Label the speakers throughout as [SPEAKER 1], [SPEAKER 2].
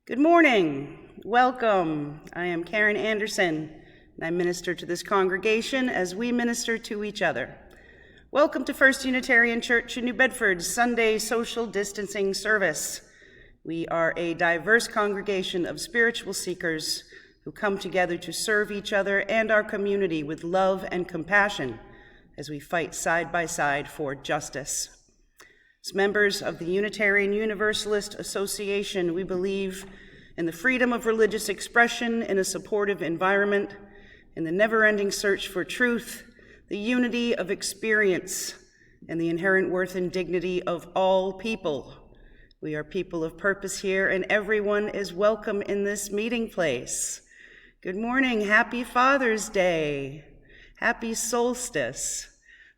[SPEAKER 1] Good morning. Welcome. I am Karen Anderson, and I minister to this congregation as we minister to each other. Welcome to First Unitarian Church in New Bedford's Sunday social distancing service. We are a diverse congregation of spiritual seekers who come together to serve each other and our community with love and compassion as we fight side by side for justice. As members of the Unitarian Universalist Association, we believe in the freedom of religious expression in a supportive environment, in the never-ending search for truth, the unity of experience, and the inherent worth and dignity of all people. We are people of purpose here, and everyone is welcome in this meeting place. Good morning. Happy Father's Day. Happy solstice.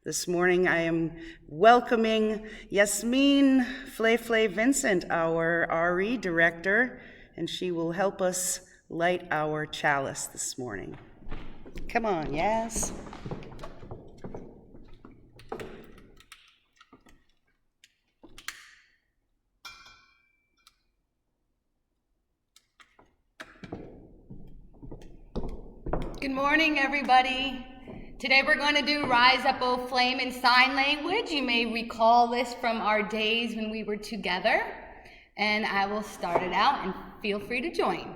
[SPEAKER 1] This morning I am welcoming Yasmin Vincent, our RE director, and she will help us light our chalice this morning. Come on, Yas.
[SPEAKER 2] Good morning, everybody. Today we're going to do Rise Up, O Flame in sign language. You may recall this from our days when we were together. And I will start it out and feel free to join.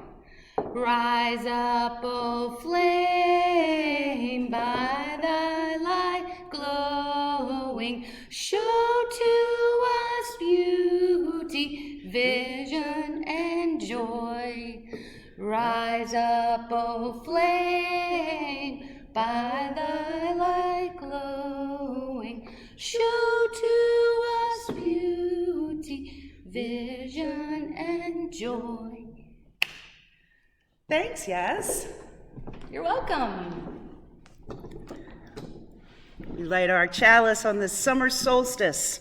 [SPEAKER 2] Rise up, O flame, by thy light glowing. Show to us beauty, vision, and joy. Rise up, O flame, by thy light glowing, show to us beauty, vision, and joy.
[SPEAKER 1] Thanks, Yas.
[SPEAKER 2] You're welcome.
[SPEAKER 1] We light our chalice on this summer solstice,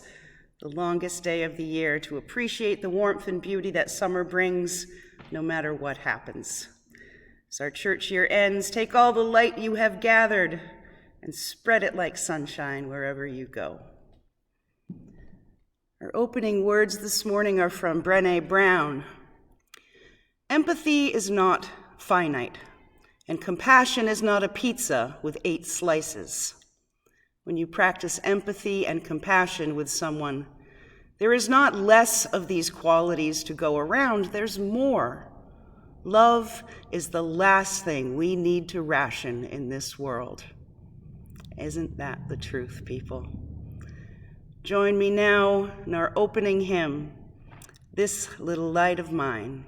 [SPEAKER 1] the longest day of the year, to appreciate the warmth and beauty that summer brings, no matter what happens. As our church year ends, take all the light you have gathered and spread it like sunshine wherever you go. Our opening words this morning are from Brené Brown. Empathy is not finite, and compassion is not a pizza with 8 slices. When you practice empathy and compassion with someone, there is not less of these qualities to go around, there's more. Love is the last thing we need to ration in this world. Isn't that the truth, people? Join me now in our opening hymn, This Little Light of Mine.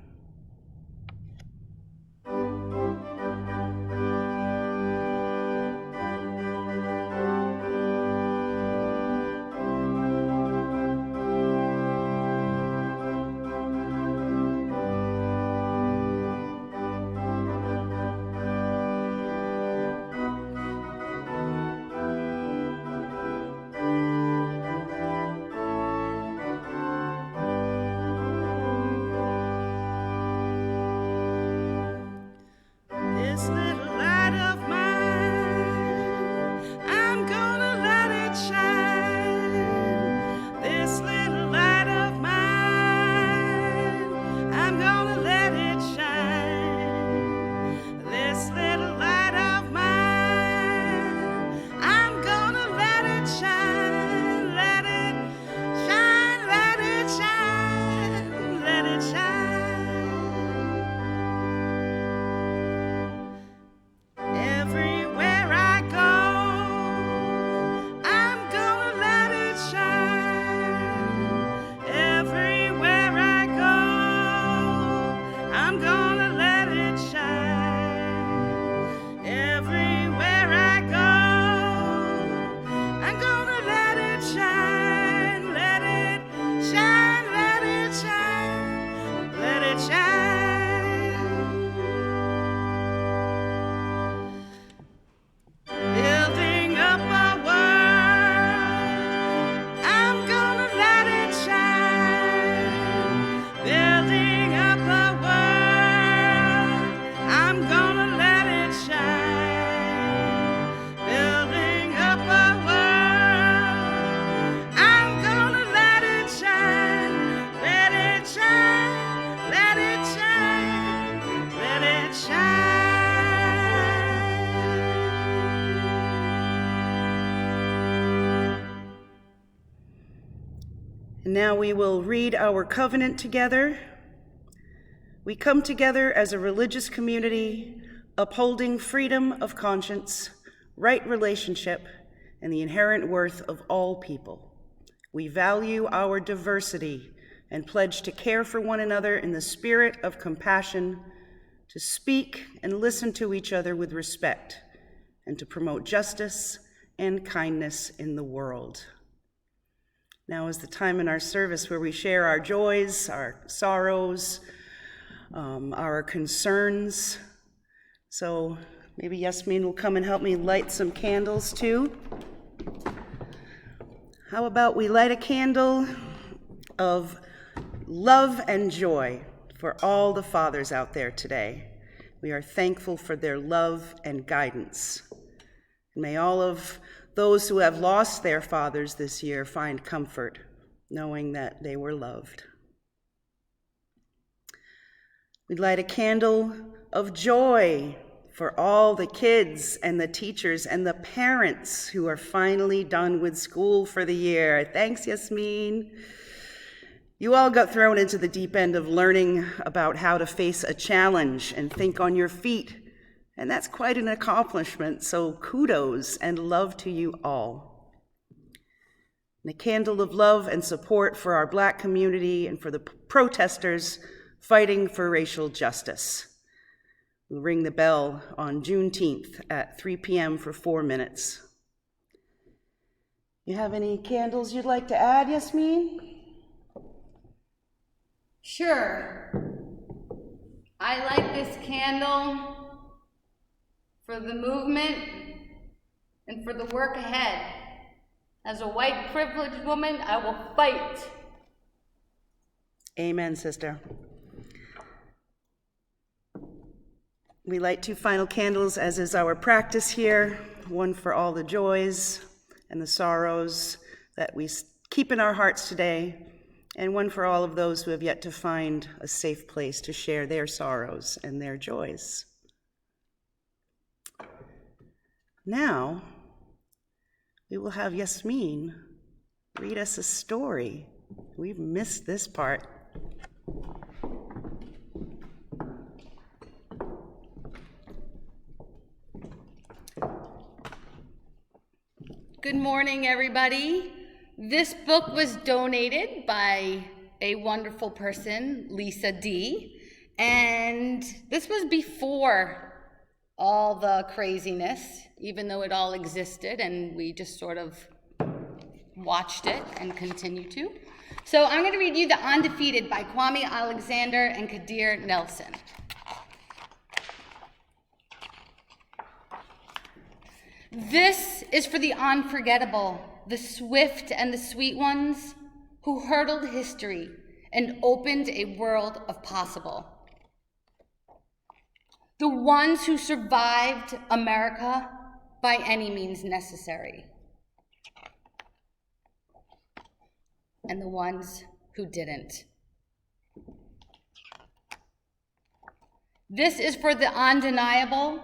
[SPEAKER 1] Let it And now we will read our covenant together. We come together as a religious community, upholding freedom of conscience, right relationship, and the inherent worth of all people. We value our diversity and pledge to care for one another in the spirit of compassion, to speak and listen to each other with respect, and to promote justice and kindness in the world. Now is the time in our service where we share our joys, our sorrows, our concerns. So maybe Yasmin will come and help me light some candles too. How about we light a candle of love and joy for all the fathers out there today. We are thankful for their love and guidance. May all of those who have lost their fathers this year find comfort knowing that they were loved. We light a candle of joy for all the kids and the teachers and the parents who are finally done with school for the year. Thanks, Yasmin. You all got thrown into the deep end of learning about how to face a challenge and think on your feet, and that's quite an accomplishment, so kudos and love to you all. And a candle of love and support for our Black community and for the protesters fighting for racial justice. We'll ring the bell on Juneteenth at 3 p.m. for 4 minutes. You have any candles you'd like to add, Yasmin?
[SPEAKER 2] Sure. I light this candle for the movement and for the work ahead. As a white privileged woman, I will fight.
[SPEAKER 1] Amen, sister. We light 2 final candles, as is our practice here, one for all the joys and the sorrows that we keep in our hearts today, and one for all of those who have yet to find a safe place to share their sorrows and their joys. Now, we will have Yasmin read us a story. We've missed this part.
[SPEAKER 2] Good morning, everybody. This book was donated by a wonderful person, Lisa D. And this was before all the craziness, even though it all existed and we just sort of watched it and continue to. So I'm going to read you The Undefeated by Kwame Alexander and Kadir Nelson. This is for the unforgettable, the swift and the sweet ones who hurdled history and opened a world of possible. The ones who survived America by any means necessary. And the ones who didn't. This is for the undeniable,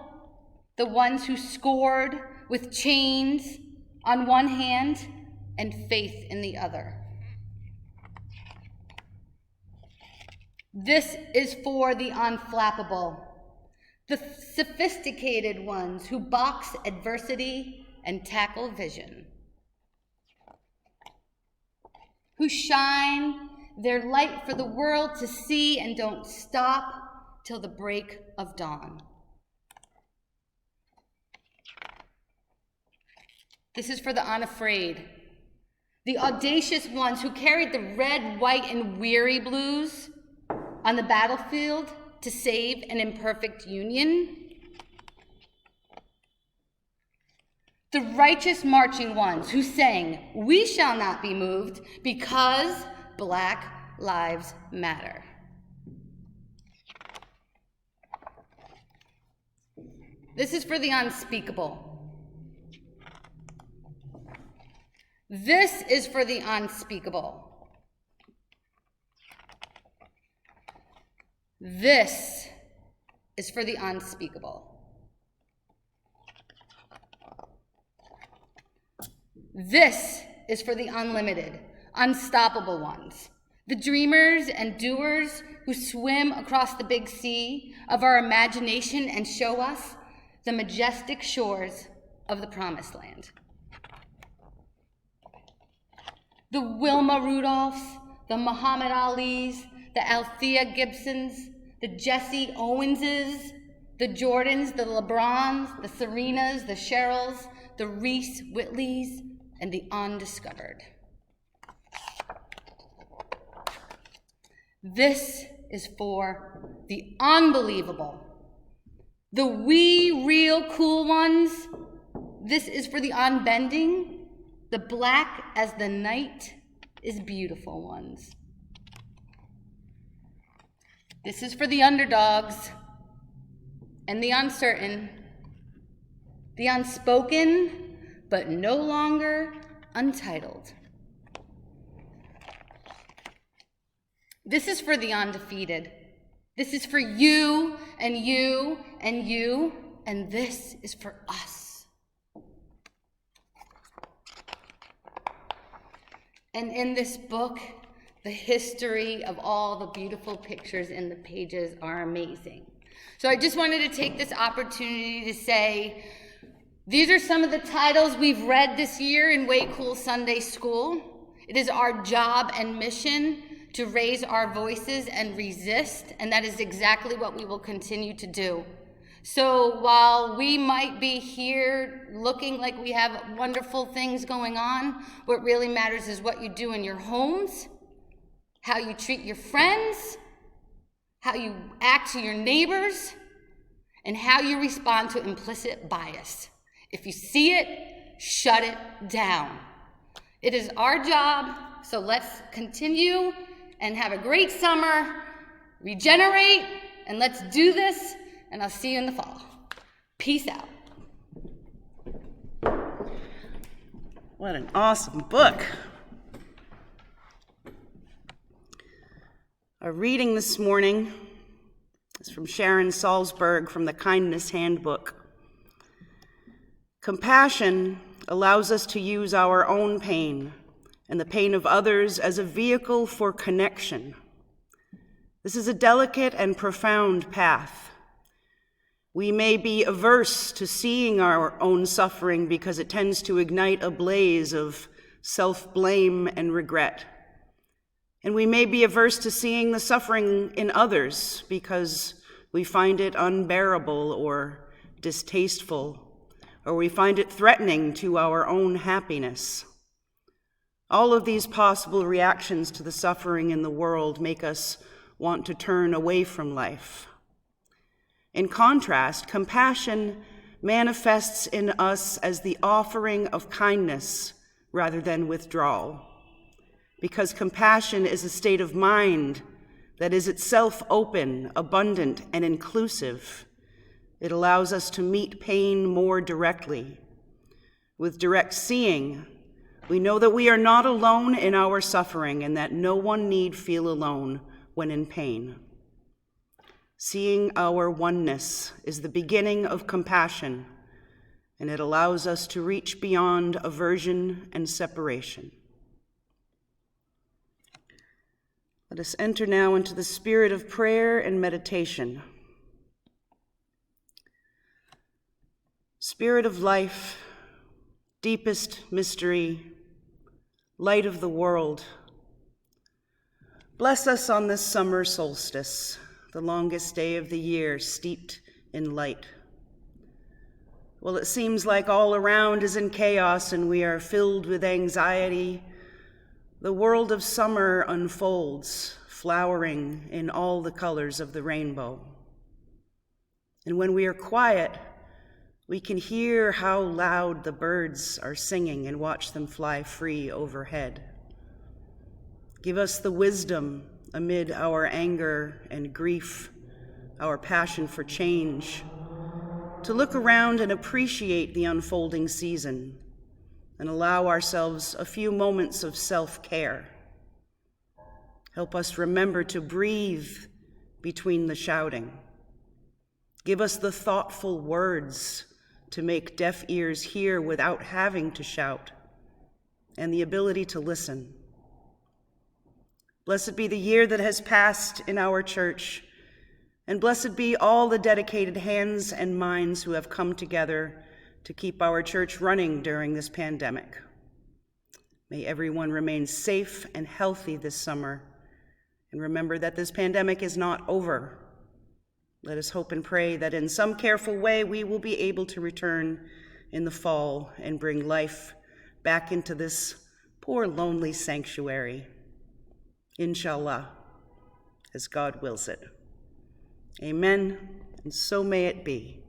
[SPEAKER 2] the ones who scored with chains on one hand and faith in the other. This is for the unflappable, the sophisticated ones who box adversity and tackle vision, who shine their light for the world to see and don't stop till the break of dawn. This is for the unafraid, the audacious ones who carried the red, white, and weary blues on the battlefield to save an imperfect union. The righteous marching ones who sang, "We shall not be moved because Black Lives Matter." This is for the unspeakable. This is for the unspeakable. This is for the unspeakable. This is for the unlimited, unstoppable ones, the dreamers and doers who swim across the big sea of our imagination and show us the majestic shores of the Promised Land. The Wilma Rudolphs, the Muhammad Alis, the Althea Gibsons, the Jesse Owenses, the Jordans, the LeBrons, the Serenas, the Cheryls, the Reese Whitleys, and the undiscovered. This is for the unbelievable, the wee real cool ones. This is for the unbending, the black as the night is beautiful ones. This is for the underdogs and the uncertain, the unspoken, but no longer untitled. This is for the undefeated. This is for you and you and you, and this is for us. And in this book, the history of all the beautiful pictures in the pages are amazing. So I just wanted to take this opportunity to say, these are some of the titles we've read this year in Way Cool Sunday School. It is our job and mission to raise our voices and resist, and that is exactly what we will continue to do. So while we might be here looking like we have wonderful things going on, what really matters is what you do in your homes, how you treat your friends, how you act to your neighbors, and how you respond to implicit bias. If you see it, shut it down. It is our job, so let's continue and have a great summer, regenerate, and let's do this, and I'll see you in the fall. Peace out.
[SPEAKER 1] What an awesome book. Our reading this morning is from Sharon Salzberg from the Kindness Handbook. Compassion allows us to use our own pain and the pain of others as a vehicle for connection. This is a delicate and profound path. We may be averse to seeing our own suffering because it tends to ignite a blaze of self-blame and regret. And we may be averse to seeing the suffering in others because we find it unbearable or distasteful, or we find it threatening to our own happiness. All of these possible reactions to the suffering in the world make us want to turn away from life. In contrast, compassion manifests in us as the offering of kindness rather than withdrawal, because compassion is a state of mind that is itself open, abundant, and inclusive. It allows us to meet pain more directly. With direct seeing, we know that we are not alone in our suffering and that no one need feel alone when in pain. Seeing our oneness is the beginning of compassion, and it allows us to reach beyond aversion and separation. Let us enter now into the spirit of prayer and meditation. Spirit of life, deepest mystery, light of the world, bless us on this summer solstice, the longest day of the year, steeped in light. Well, it seems like all around is in chaos and we are filled with anxiety. The world of summer unfolds, flowering in all the colors of the rainbow. And when we are quiet, we can hear how loud the birds are singing and watch them fly free overhead. Give us the wisdom amid our anger and grief, our passion for change, to look around and appreciate the unfolding season and allow ourselves a few moments of self-care. Help us remember to breathe between the shouting. Give us the thoughtful words to make deaf ears hear without having to shout, and the ability to listen. Blessed be the year that has passed in our church, and blessed be all the dedicated hands and minds who have come together to keep our church running during this pandemic. May everyone remain safe and healthy this summer, and remember that this pandemic is not over. Let us hope and pray that in some careful way we will be able to return in the fall and bring life back into this poor, lonely sanctuary. Inshallah, as God wills it. Amen, and so may it be.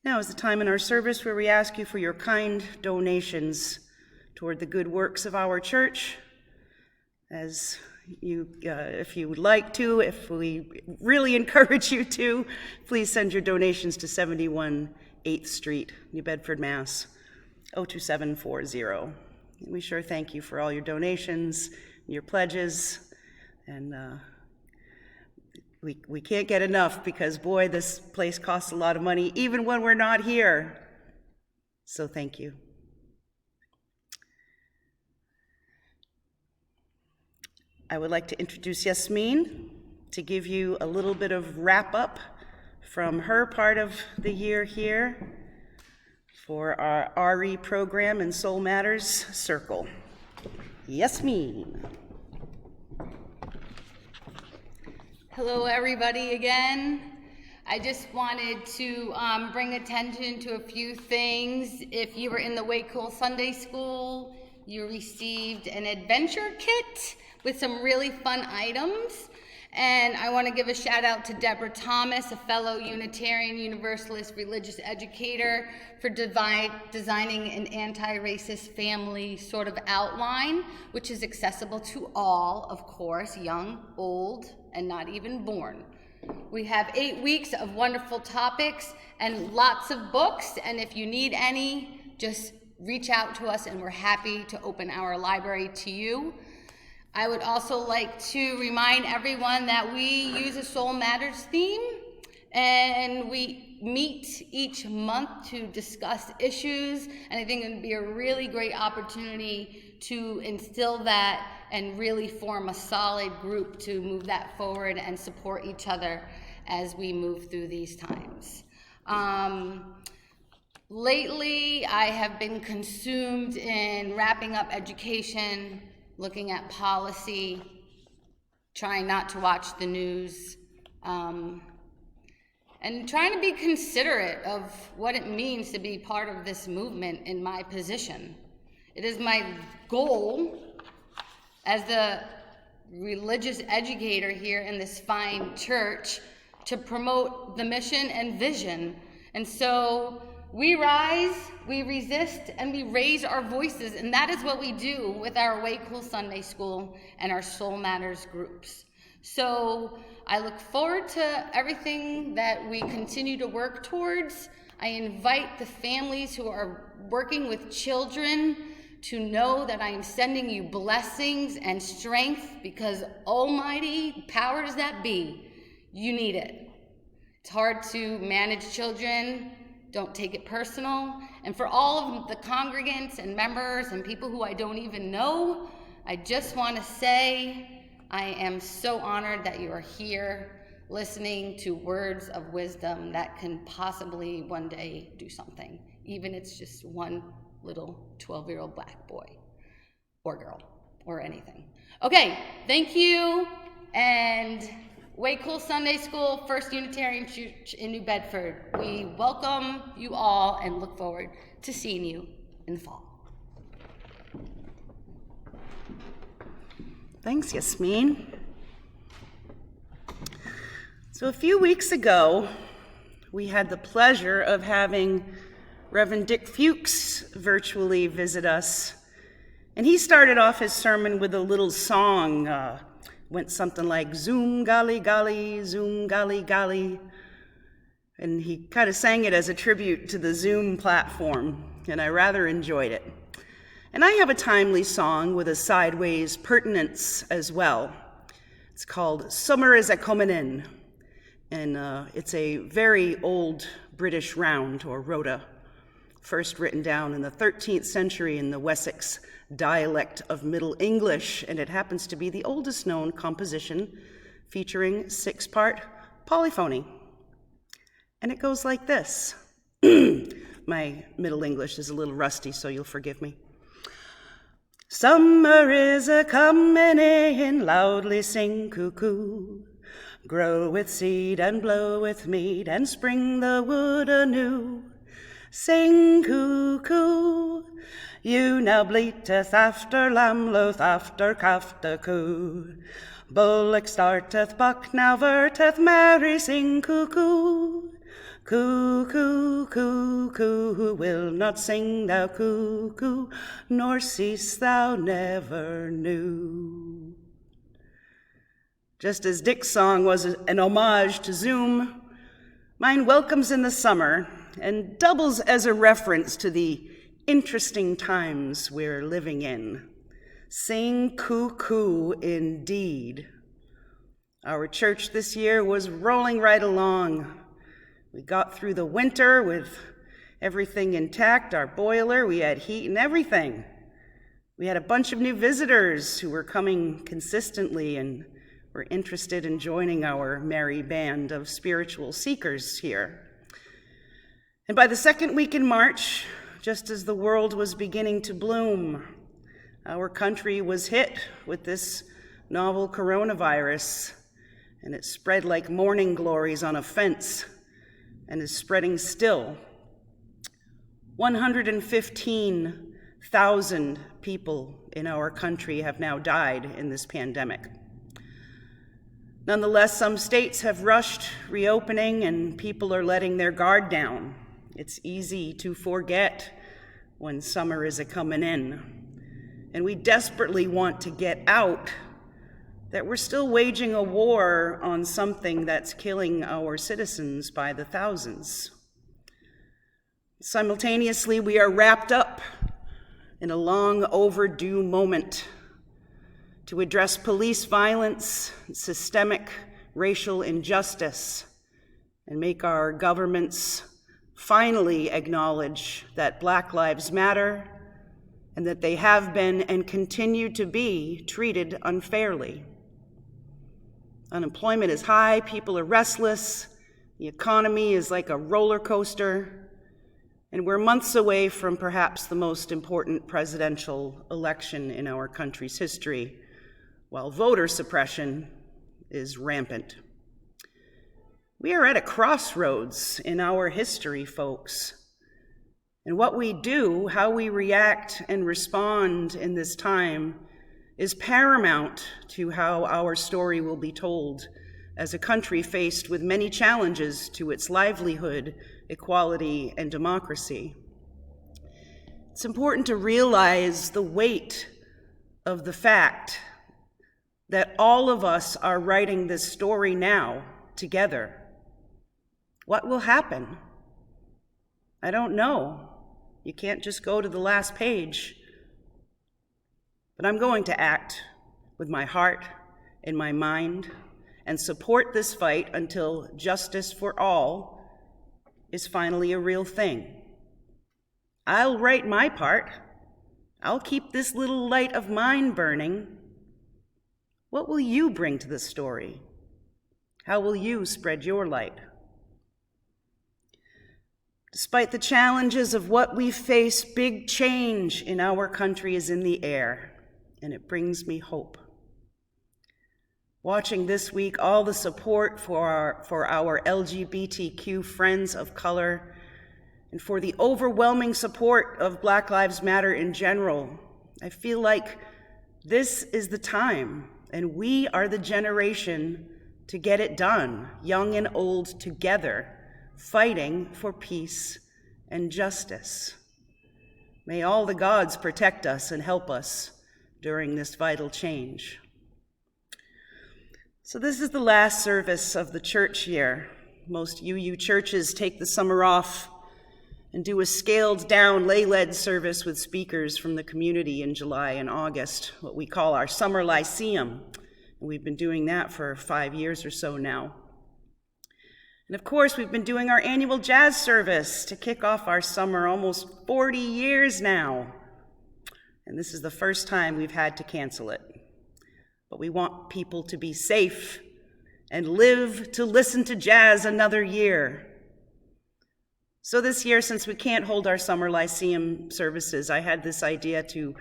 [SPEAKER 1] Now is the time in our service where we ask you for your kind donations toward the good works of our church. As you, if you would like to, if we really encourage you to, please send your donations to 71 8th Street, New Bedford, Mass. 02740. We sure thank you for all your donations, your pledges, and we can't get enough because, boy, this place costs a lot of money, even when we're not here. So thank you. I would like to introduce Yasmin to give you a little bit of wrap-up from her part of the year here for our RE program and Soul Matters Circle. Yasmin.
[SPEAKER 2] Hello, everybody, again. I just wanted to bring attention to a few things. If you were in the Wakefield Sunday School, you received an adventure kit with some really fun items. And I want to give a shout out to Deborah Thomas, a fellow Unitarian Universalist religious educator, for designing an anti-racist family sort of outline, which is accessible to all, of course, young, old, and not even born. We have 8 weeks of wonderful topics and lots of books, and if you need any, just reach out to us and we're happy to open our library to you. I would also like to remind everyone that we use a Soul Matters theme, and we meet each month to discuss issues, and I think it would be a really great opportunity to instill that and really form a solid group to move that forward and support each other as we move through these times. Lately, I have been consumed in wrapping up education, looking at policy, trying not to watch the news, and trying to be considerate of what it means to be part of this movement in my position. It is my goal as the religious educator here in this fine church to promote the mission and vision. And so we rise, we resist, and we raise our voices, and that is what we do with our Wakefield Sunday School and our Soul Matters groups. So I look forward to everything that we continue to work towards. I invite the families who are working with children to know that I am sending you blessings and strength, because almighty powers that be, you need it. It's hard to manage children. Don't take it personal. And for all of the congregants and members and people who I don't even know, I just want to say I am so honored that you are here listening to words of wisdom that can possibly one day do something, even if it's just one little 12-year-old black boy or girl or anything. Okay, thank you. And Wakefield Sunday School, First Unitarian Church in New Bedford, we welcome you all and look forward to seeing you in the fall.
[SPEAKER 1] Thanks, Yasmin. So a few weeks ago, we had the pleasure of having Reverend Dick Fuchs virtually visit us. And he started off his sermon with a little song, went something like, zoom, golly, golly, zoom, golly, golly. And he kind of sang it as a tribute to the Zoom platform, and I rather enjoyed it. And I have a timely song with a sideways pertinence as well. It's called Summer is a Comin' In, and it's a very old British round, or rota, first written down in the 13th century in the Wessex dialect of Middle English, and it happens to be the oldest known composition featuring 6-part polyphony. And it goes like this. My Middle English is a little rusty, so you'll forgive me. Summer is a comin' in, loudly sing cuckoo. Grow with seed and blow with mead, and spring the wood anew. Sing cuckoo, you now bleateth after lamb, loath after calf the coo. Bullock starteth, buck now verteth, merry sing cuckoo. Cuckoo, cuckoo, who will not sing thou cuckoo, nor cease thou never new. Just as Dick's song was an homage to Zoom, mine welcomes in the summer and doubles as a reference to the interesting times we're living in. Sing cuckoo indeed. Our church this year was rolling right along. We got through the winter with everything intact, our boiler, we had heat and everything. We had a bunch of new visitors who were coming consistently and were interested in joining our merry band of spiritual seekers here. And by the second week in March, just as the world was beginning to bloom, our country was hit with this novel coronavirus, and it spread like morning glories on a fence, and is spreading still. 115,000 people in our country have now died in this pandemic. Nonetheless, some states have rushed reopening and people are letting their guard down. It's easy to forget when summer is a-comin' in. And we desperately want to get out that we're still waging a war on something that's killing our citizens by the thousands. Simultaneously, we are wrapped up in a long overdue moment to address police violence, systemic racial injustice, and make our governments finally acknowledge that Black lives matter and that they have been and continue to be treated unfairly. Unemployment is high, people are restless, the economy is like a roller coaster, and we're months away from perhaps the most important presidential election in our country's history, while voter suppression is rampant. We are at a crossroads in our history, folks. And what we do, how we react and respond in this time, is paramount to how our story will be told as a country faced with many challenges to its livelihood, equality, and democracy. It's important to realize the weight of the fact that all of us are writing this story now together. What will happen? I don't know. You can't just go to the last page. But I'm going to act with my heart and my mind and support this fight until justice for all is finally a real thing. I'll write my part. I'll keep this little light of mine burning. What will you bring to the story? How will you spread your light? Despite the challenges of what we face, big change in our country is in the air, and it brings me hope. Watching this week all the support for our LGBTQ friends of color and for the overwhelming support of Black Lives Matter in general, I feel like this is the time, and we are the generation to get it done, young and old together, fighting for peace and justice. May all the gods protect us and help us during this vital change. So this is the last service of the church year. Most UU churches take the summer off and do a scaled-down lay-led service with speakers from the community in July and August, what we call our Summer Lyceum. And we've been doing that for 5 years or so now. And of course, we've been doing our annual jazz service to kick off our summer, almost 40 years now. And this is the first time we've had to cancel it. But we want people to be safe and live to listen to jazz another year. So this year, since we can't hold our Summer Lyceum services, I had this idea to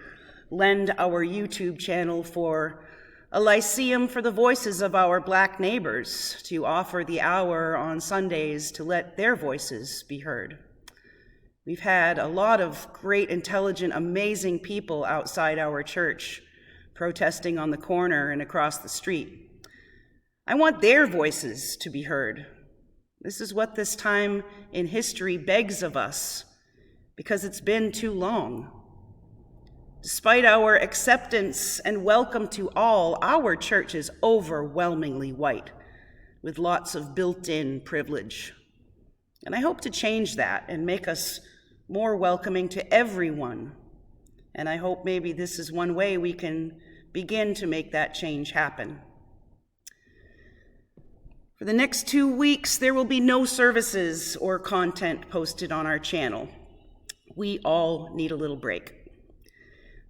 [SPEAKER 1] lend our YouTube channel for a Lyceum for the voices of our Black neighbors, to offer the hour on Sundays to let their voices be heard. We've had a lot of great, intelligent, amazing people outside our church protesting on the corner and across the street. I want their voices to be heard. This is what this time in history begs of us, because it's been too long. Despite our acceptance and welcome to all, our church is overwhelmingly white, with lots of built-in privilege. And I hope to change that and make us more welcoming to everyone. And I hope maybe this is one way we can begin to make that change happen. For the next 2 weeks, there will be no services or content posted on our channel. We all need a little break.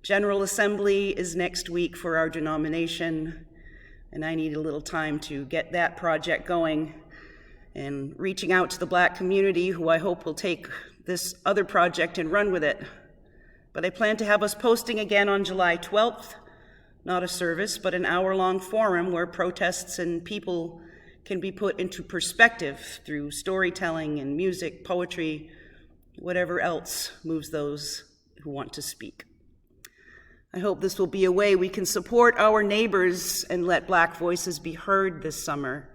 [SPEAKER 1] General Assembly is next week for our denomination, and I need a little time to get that project going and reaching out to the Black community, who I hope will take this other project and run with it. But I plan to have us posting again on July 12th, not a service, but an hour-long forum where protests and people can be put into perspective through storytelling and music, poetry, whatever else moves those who want to speak. I hope this will be a way we can support our neighbors and let Black voices be heard this summer,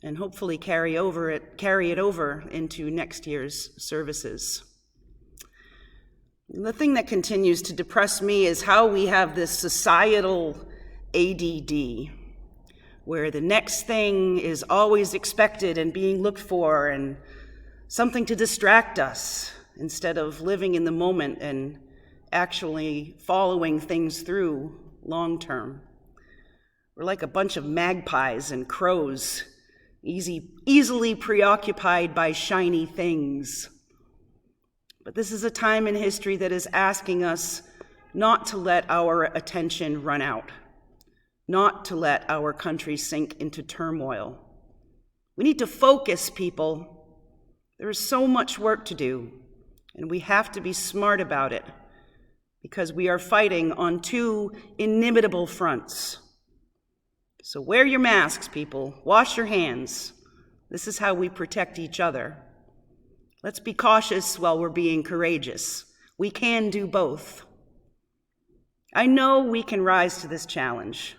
[SPEAKER 1] and hopefully carry it over into next year's services. The thing that continues to depress me is how we have this societal ADD, where the next thing is always expected and being looked for and something to distract us instead of living in the moment and actually following things through long term. We're like a bunch of magpies and crows, easily preoccupied by shiny things. But this is a time in history that is asking us not to let our attention run out, not to let our country sink into turmoil. We need to focus, people. There is so much work to do, and we have to be smart about it, because we are fighting on two inimitable fronts. So wear your masks, people. Wash your hands. This is how we protect each other. Let's be cautious while we're being courageous. We can do both. I know we can rise to this challenge.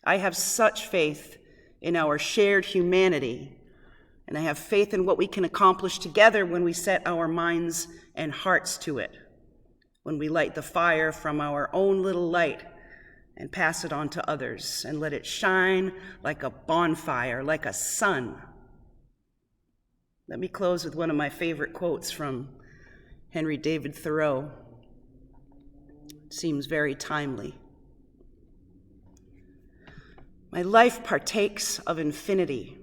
[SPEAKER 1] I have such faith in our shared humanity, and I have faith in what we can accomplish together when we set our minds and hearts to it, when we light the fire from our own little light and pass it on to others and let it shine like a bonfire, like a sun. Let me close with one of my favorite quotes from Henry David Thoreau. It seems very timely. My life partakes of infinity.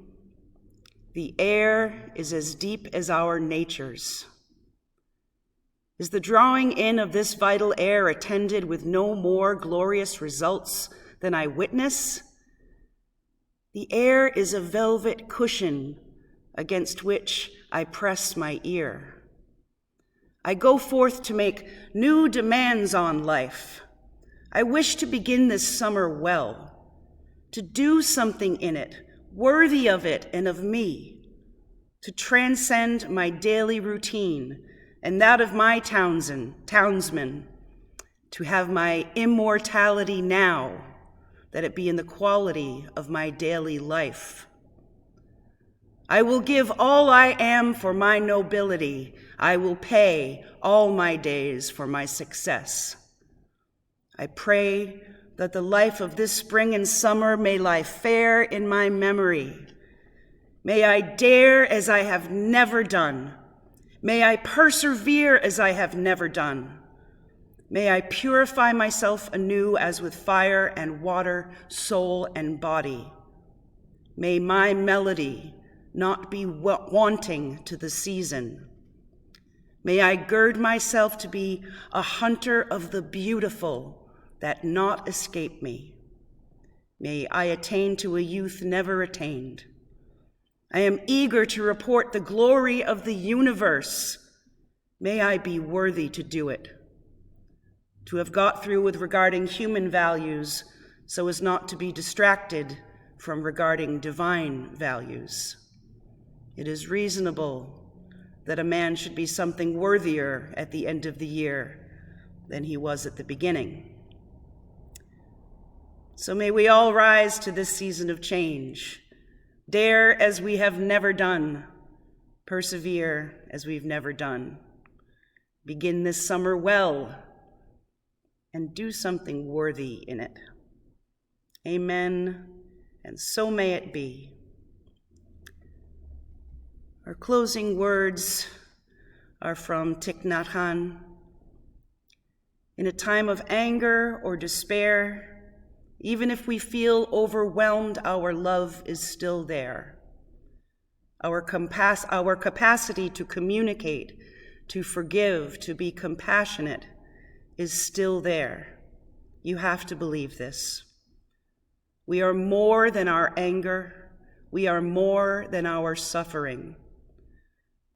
[SPEAKER 1] The air is as deep as our natures. Is the drawing in of this vital air attended with no more glorious results than I witness? The air is a velvet cushion against which I press my ear. I go forth to make new demands on life. I wish to begin this summer well, to do something in it, worthy of it and of me, to transcend my daily routine and that of my townsmen, to have my immortality now, that it be in the quality of my daily life. I will give all I am for my nobility. I will pay all my days for my success. I pray that the life of this spring and summer may lie fair in my memory. May I dare as I have never done. May I persevere as I have never done. May I purify myself anew as with fire and water, soul and body. May my melody not be wanting to the season. May I gird myself to be a hunter of the beautiful, that not escape me. May I attain to a youth never attained. I am eager to report the glory of the universe. May I be worthy to do it. To have got through with regarding human values so as not to be distracted from regarding divine values. It is reasonable that a man should be something worthier at the end of the year than he was at the beginning. So may we all rise to this season of change, dare as we have never done, Persevere as we've never done. Begin this summer well and do something worthy in it. Amen, and so may it be. Our closing words are from Thich Nhat Hanh. In a time of anger or despair, even if we feel overwhelmed, our love is still there. Our capacity to communicate, to forgive, to be compassionate is still there. You have to believe this. We are more than our anger. We are more than our suffering.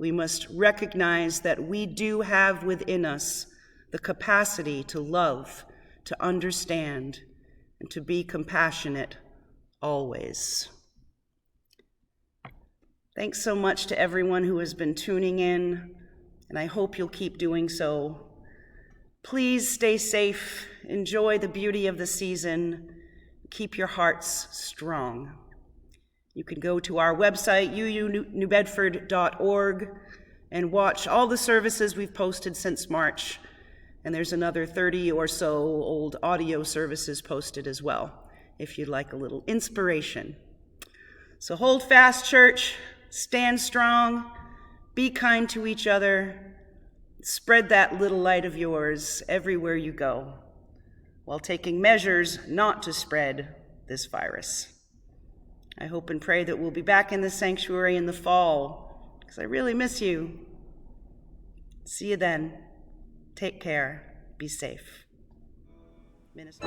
[SPEAKER 1] We must recognize that we do have within us the capacity to love, to understand, and to be compassionate always. Thanks so much to everyone who has been tuning in, and I hope you'll keep doing so. Please stay safe, enjoy the beauty of the season, keep your hearts strong. You can go to our website, uunewbedford.org, and watch all the services we've posted since March. And there's another 30 or so old audio services posted as well, if you'd like a little inspiration. So hold fast, church, stand strong, be kind to each other, spread that little light of yours everywhere you go, while taking measures not to spread this virus. I hope and pray that we'll be back in the sanctuary in the fall, because I really miss you. See you then. Take care. Be safe. Minister.